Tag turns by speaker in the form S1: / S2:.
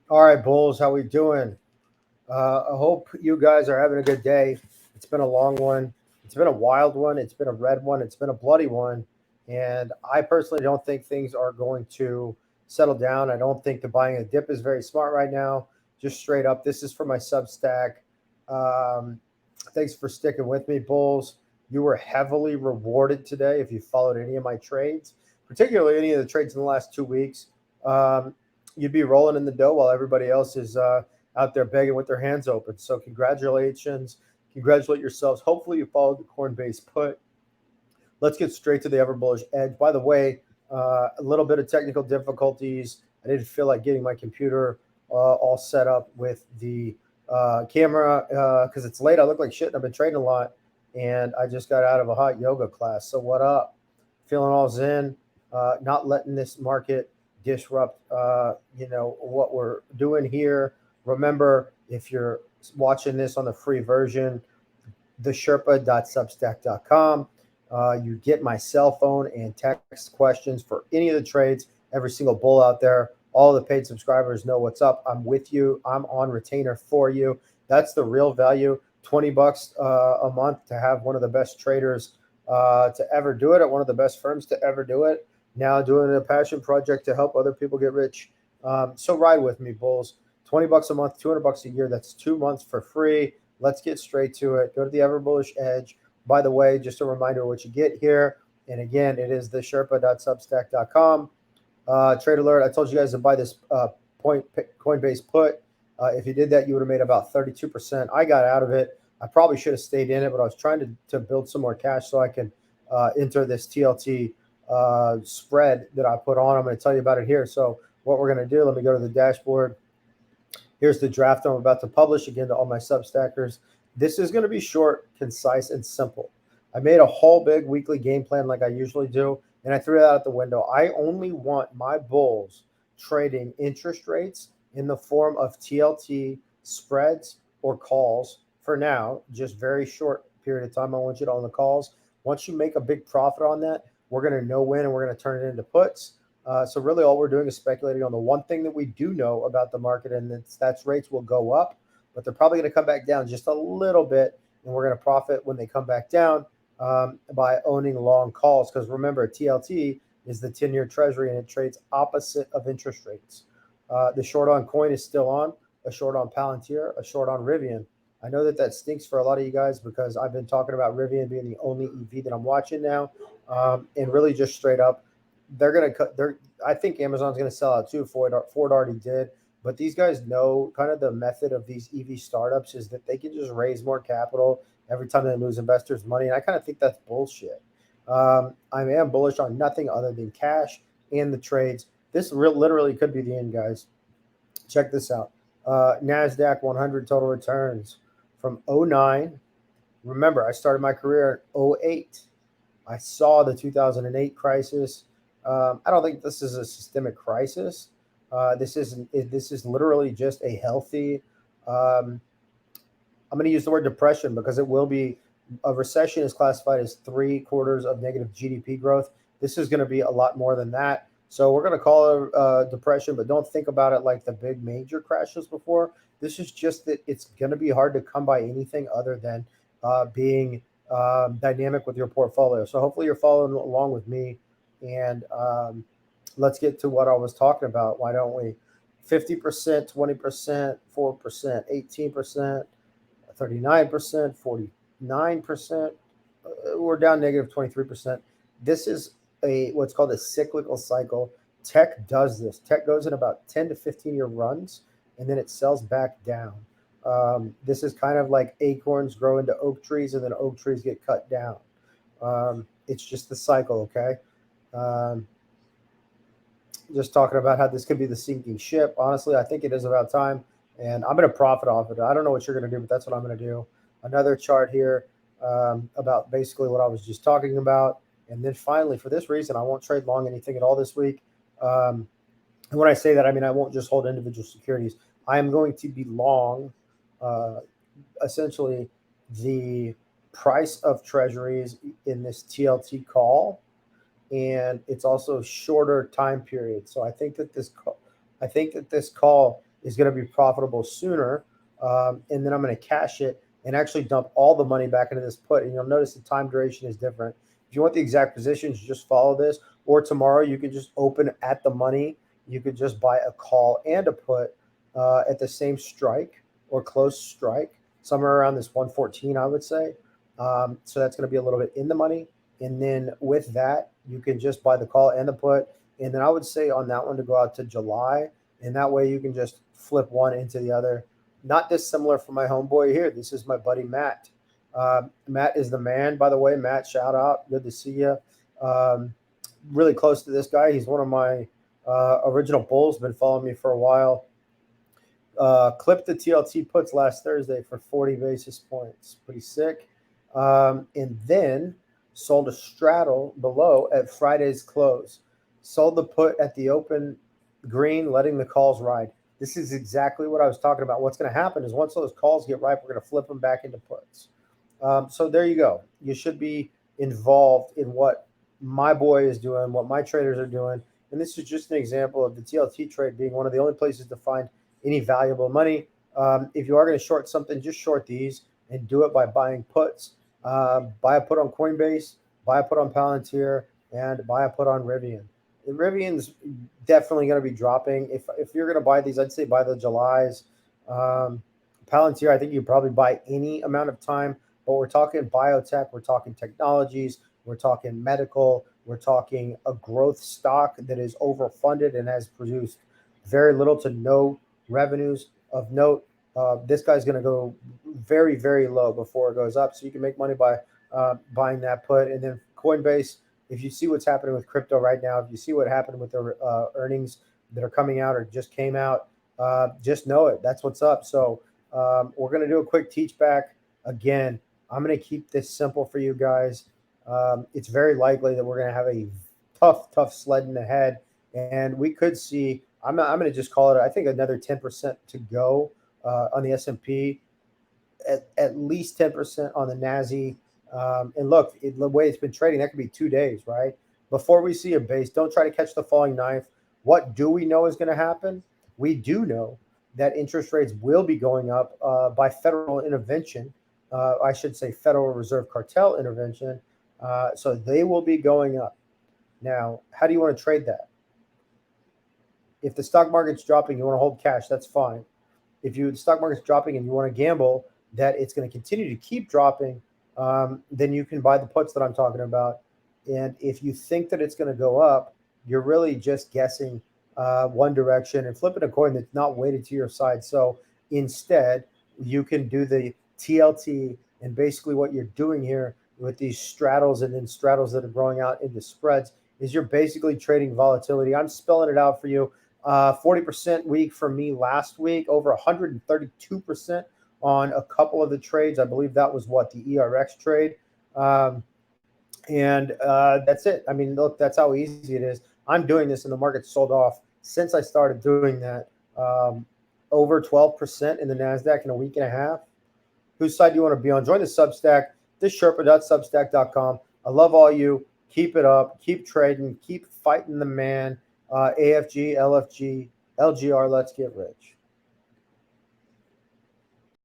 S1: All right, Bulls, how we doing? I hope you guys are having a good day. It's been a long one. It's been a wild one. It's been a red one. It's been a bloody one. And I personally don't think things are going to settle down. I don't think the buying a dip is very smart right now. Just straight up, this is for my Substack. Um, Thanks for sticking with me, Bulls. You were heavily rewarded today if you followed any of my trades, particularly any of the trades in the last 2 weeks. Um, you'd be rolling in the dough while everybody else is out there begging with their hands open. So congratulations, congratulate yourselves. Hopefully you followed the Coinbase put. Let's get straight to the ever bullish edge. By the way, a little bit of technical difficulties. I didn't feel like getting my computer all set up with the camera because it's late. I look like shit and I've been trading a lot, and I just got out of a hot yoga class. So what up? Feeling all zen, not letting this market disrupt what we're doing here. Remember, if you're watching this on the free version, thesherpa.substack.com. You get my cell phone and text questions for any of the trades, every single bull out there. All the paid subscribers know what's up. I'm with you. I'm on retainer for you. That's the real value. $20 a month to have one of the best traders to ever do it at one of the best firms to ever do it. Now doing a passion project to help other people get rich. So ride with me, bulls. $20 a month, $200 a year. That's 2 months for free. Let's get straight to it. Go to the Ever Bullish Edge. By the way, just a reminder what you get here. And again, it is the Sherpa.substack.com. Trade alert. I told you guys to buy this Coinbase put. If you did that, you would have made about 32%. I got out of it. I probably should have stayed in it, but I was trying to build some more cash so I can enter this TLT spread that I put on. I'm going to tell you about it here. So what we're going to do, let me go to the dashboard. Here's the draft I'm about to publish again to all my Substackers. This is going to be short, concise, and simple. I made a whole big weekly game plan like I usually do, and I threw it out the window. I only want my bulls trading interest rates in the form of TLT spreads or calls for now, just very short period of time. I want you to own the calls. Once you make a big profit on that, we're going to know when and we're going to turn it into puts. So really, all we're doing is speculating on the one thing that we do know about the market, and that's rates will go up, but they're probably going to come back down just a little bit, and we're going to profit when they come back down by owning long calls. Because remember, TLT is the 10-year Treasury, and it trades opposite of interest rates. The short on coin is still on, a short on Palantir, a short on Rivian. I know that stinks for a lot of you guys because I've been talking about Rivian being the only EV that I'm watching now, and really just straight up they're going to cut. I think Amazon's going to sell out too. Ford already did, but these guys know kind of the method of these EV startups is that they can just raise more capital every time they lose investors' money, and I kind of think that's bullshit. I am bullish on nothing other than cash and the trades. This literally could be the end, guys. Check this out. Nasdaq 100 total returns from '09. Remember, I started my career in '08. I saw the 2008 crisis. I don't think this is a systemic crisis. This is literally just a healthy. Um, I'm going to use the word depression because it will be. A recession is classified as 3 quarters of negative GDP growth. This is going to be a lot more than that. So we're going to call it depression, but don't think about it like the big major crashes before. This is just that it's going to be hard to come by anything other than being dynamic with your portfolio. So hopefully you're following along with me, and let's get to what I was talking about. Why don't we? 50%, 20%, 4%, 18%, 39%, 49%. We're down negative 23%. This is a what's called a cyclical cycle. Tech does this. Tech goes in about 10 to 15-year runs, and then it sells back down. This is kind of like acorns grow into oak trees, and then oak trees get cut down. It's just the cycle, okay? Um, just talking about how this could be the sinking ship. Honestly, I think it is about time, and I'm going to profit off it. I don't know what you're going to do, but that's what I'm going to do. Another chart here about basically what I was just talking about. And then finally, for this reason, I won't trade long anything at all this week. And when I say that, I mean I won't just hold individual securities. I am going to be long, uh, essentially, the price of treasuries in this TLT call, and it's also shorter time period. So I think that this call is going to be profitable sooner. And then I'm going to cash it and actually dump all the money back into this put. And you'll notice the time duration is different. If you want the exact positions, just follow this. Or tomorrow you could just open at the money. You could just buy a call and a put at the same strike or close strike, somewhere around this 114, I would say. So that's going to be a little bit in the money. And then with that, you can just buy the call and the put. And then I would say on that one to go out to July. And that way you can just flip one into the other. Not dissimilar from my homeboy here. This is my buddy Matt. Matt is the man, by the way. Matt, shout out. Good to see you. Really close to this guy. He's one of my original bulls. Been following me for a while. Clipped the TLT puts last Thursday for 40 basis points. Pretty sick. And then sold a straddle below at Friday's close. Sold the put at the open green, letting the calls ride. This is exactly what I was talking about. What's going to happen is once those calls get ripe, we're going to flip them back into puts. So there you go. You should be involved in what my boy is doing, what my traders are doing. And this is just an example of the TLT trade being one of the only places to find any valuable money. If you are going to short something, just short these and do it by buying puts. Buy a put on Coinbase, buy a put on Palantir, and buy a put on RIVN. RIVN's definitely going to be dropping. If you're going to buy these, I'd say buy the Julys. Palantir, I think you probably buy any amount of time, but we're talking biotech, we're talking technologies, we're talking medical, we're talking a growth stock that is overfunded and has produced very little to no revenues of note. This guy's going to go very, very low before it goes up. So you can make money by buying that put. And then Coinbase, if you see what's happening with crypto right now, if you see what happened with the earnings that are coming out or just came out, just know it. That's what's up. So we're going to do a quick teach back. Again, I'm going to keep this simple for you guys. It's very likely that we're going to have a tough sledding ahead. And we could see, I'm going to just call it, I think, another 10% to go on the S&P, at least 10% on the NASI. And look, the way it's been trading, that could be 2 days, right? Before we see a base, don't try to catch the falling knife. What do we know is going to happen? We do know that interest rates will be going up by federal intervention. I should say Federal Reserve cartel intervention. So they will be going up. Now, how do you want to trade that? If the stock market's dropping, you want to hold cash, that's fine. If the stock market's dropping and you want to gamble that it's going to continue to keep dropping, then you can buy the puts that I'm talking about. And if you think that it's going to go up, you're really just guessing one direction and flipping a coin that's not weighted to your side. So instead, you can do the TLT, and basically what you're doing here with these straddles and then straddles that are growing out into spreads is you're basically trading volatility. I'm spelling it out for you. 40% week for me last week, over 132% on a couple of the trades. I believe that was what, the ERX trade. And that's it. I mean, look, that's how easy it is. I'm doing this and the market sold off since I started doing that. Over 12% in the NASDAQ in a week and a half. Whose side do you want to be on? Join the Substack, thissherpa.substack.com. I love all you. Keep it up. Keep trading. Keep fighting the man. AFG, LFG, LGR, let's get rich.